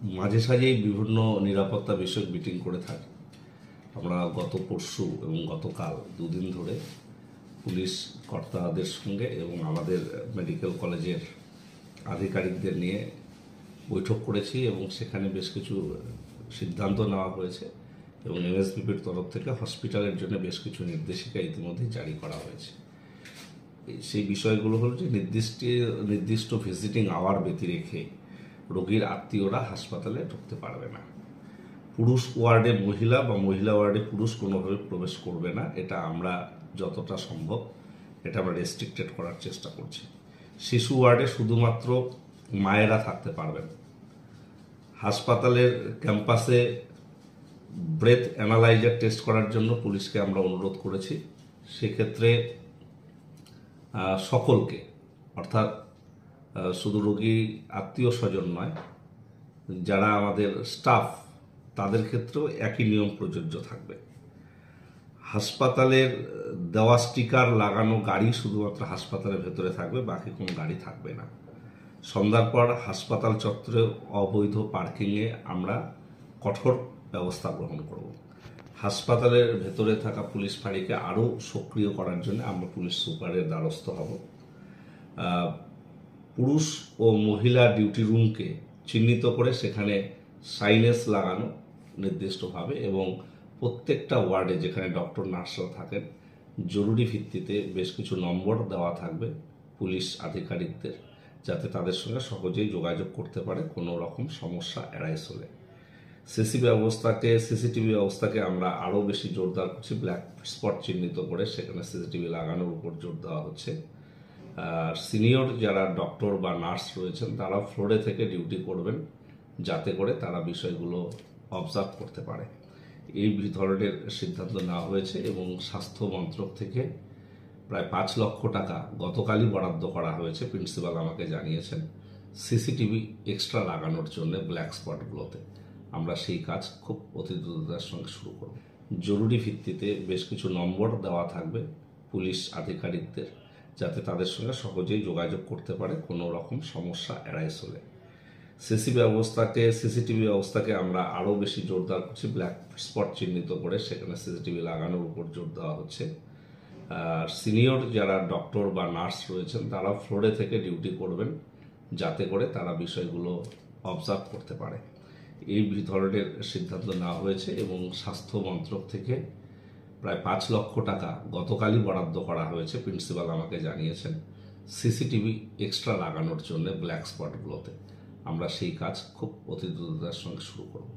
মাঝে সাঝেই বিভিন্ন নিরাপত্তা বিষয়ক মিটিং করে থাকি। আমরা গত পরশু এবং গতকাল দুদিন ধরে পুলিশ কর্তাদের সঙ্গে এবং আমাদের মেডিকেল কলেজের আধিকারিকদের নিয়ে বৈঠক করেছি এবং সেখানে বেশ কিছু সিদ্ধান্ত নেওয়া হয়েছে এবং এমএসভিপির তরফ থেকে হসপিটালের জন্য বেশ কিছু নির্দেশিকা ইতিমধ্যে জারি করা হয়েছে। সেই বিষয়গুলো হলো যে নির্দিষ্ট ভিজিটিং আওয়ার ব্যতি রেখে রোগীর আত্মীয়রা হাসপাতালে ঢুকতে পারবে না। পুরুষ ওয়ার্ডে মহিলা বা মহিলা ওয়ার্ডে পুরুষ কোনোভাবে প্রবেশ করবে না। এটা আমরা যতটা সম্ভব এটা আমরা রেস্ট্রিক্টেড করার চেষ্টা করছি। শিশু ওয়ার্ডে শুধুমাত্র মায়েরা থাকতে পারবেন। হাসপাতালের ক্যাম্পাসে ব্রেথ অ্যানালাইজার টেস্ট করার জন্য পুলিশকে আমরা অনুরোধ করেছি। সেক্ষেত্রে সকলকে, অর্থাৎ শুধু রোগী আত্মীয় স্বজন নয়, যারা আমাদের স্টাফ তাদের ক্ষেত্রেও একই নিয়ম প্রযোজ্য থাকবে। হাসপাতালের দেওয়া স্টিকার লাগানো গাড়ি শুধুমাত্র হাসপাতালের ভেতরে থাকবে, বাকি কোনো গাড়ি থাকবে না। সন্ধ্যার পর হাসপাতাল চত্বরে অবৈধ পার্কিংয়ে আমরা কঠোর ব্যবস্থা গ্রহণ করব। হাসপাতালের ভেতরে থাকা পুলিশ ফাঁড়িকে আরও সক্রিয় করার জন্য আমরা পুলিশ সুপারের দ্বারস্থ হব। পুরুষ ও মহিলা ডিউটি রুমকে চিহ্নিত করে সেখানে সাইনেজ লাগানো নির্দিষ্টভাবে এবং প্রত্যেকটা ওয়ার্ডে যেখানে ডক্টর নার্সরা থাকেন জরুরি ভিত্তিতে বেশ কিছু নম্বর দেওয়া থাকবে পুলিশ আধিকারিকদের, যাতে তাদের সঙ্গে সহজেই যোগাযোগ করতে পারে কোনো রকম সমস্যা এড়াইস হলে। সিসিটিভি ব্যবস্থাকে আমরা আরও বেশি জোরদার করছি। ব্ল্যাক স্পট চিহ্নিত করে সেখানে সিসিটিভি লাগানোর উপর জোর দেওয়া হচ্ছে। আর সিনিয়র যারা ডক্টর বা নার্স রয়েছেন তারা ফ্লোরে থেকে ডিউটি করবেন, যাতে করে তারা বিষয়গুলো অবজার্ভ করতে পারে। এই ধরনের সিদ্ধান্ত নেওয়া হয়েছে এবং স্বাস্থ্য মন্ত্রক থেকে প্রায় 5 লক্ষ টাকা গতকালই বরাদ্দ করা হয়েছে, প্রিন্সিপাল আমাকে জানিয়েছেন, সিসিটিভি এক্সট্রা লাগানোর জন্য ব্ল্যাক স্পটগুলোতে। আমরা সেই কাজ খুব অতি দ্রুততার সঙ্গে শুরু করব। জরুরি ভিত্তিতে বেশ কিছু নম্বর দেওয়া থাকবে পুলিশ আধিকারিকদের, যাতে তাদের সঙ্গে সহজেই যোগাযোগ করতে পারে কোনো রকম সমস্যা এড়াইস হলে। সিসিটিভি ব্যবস্থাকে আমরা আরও বেশি জোরদার করছি। ব্ল্যাক স্পট চিহ্নিত করে সেখানে সিসিটিভি লাগানোর উপর জোর দেওয়া হচ্ছে। আর সিনিয়র যারা ডক্টর বা নার্স রয়েছেন তারা ফ্লোরে থেকে ডিউটি করবেন, যাতে করে তারা বিষয়গুলো অবজার্ভ করতে পারে। এই ধরনের সিদ্ধান্ত নেওয়া হয়েছে এবং স্বাস্থ্য মন্ত্রক থেকে প্রায় 5 লক্ষ টাকা গতকালই বরাদ্দ করা হয়েছে, প্রিন্সিপাল আমাকে জানিয়েছেন, সিসিটিভি এক্সট্রা লাগানোর জন্য ব্ল্যাক স্পটগুলোতে। আমরা সেই কাজ খুব অতি দ্রুততার সঙ্গে শুরু করব।